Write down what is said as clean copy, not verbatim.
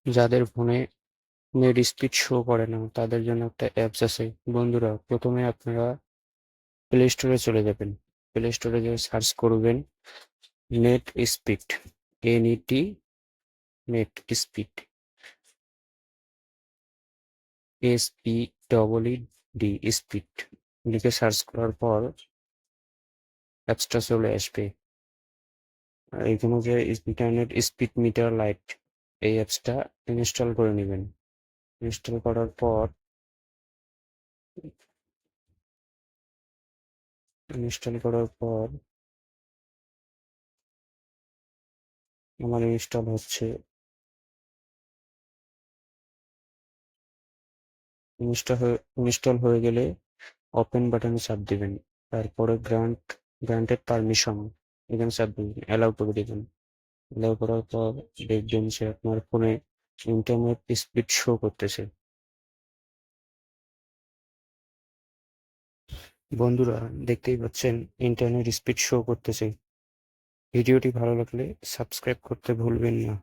যাদের ফোনে net speed show করে না তাদের জন্য একটা অ্যাপস আছে। বন্ধুরা, প্রথমে আপনারা প্লে স্টোরে চলে যাবেন। প্লে স্টোরে গিয়ে সার্চ করবেন net speed, NET, net speed, SPEED, speed লিখে সার্চ করার পর অ্যাপসটা চলে আসবে। আর এখানে যে ইন্টারনেট স্পিড মিটার লাইট, এই অ্যাপসটা ইনস্টল করে নেবেন। ইনস্টল করার পর আমার ইনস্টল হয়ে গেলে ওপেন বাটনে চাপ দিবেন। তারপরে গ্রান্টেড পারমিশন এখানে চাপ দিবেন, অ্যালাউ করে দিবেন। অ্যালাউ করার পর দেখবেন যে আপনার ফোনে ইন্টারনেট স্পিড শো করতেছে। বন্ধুরা, দেখতেই পাচ্ছেন ইন্টারনেট স্পিড শো করতেছে। ভিডিওটি ভালো লাগলে সাবস্ক্রাইব করতে ভুলবেন না।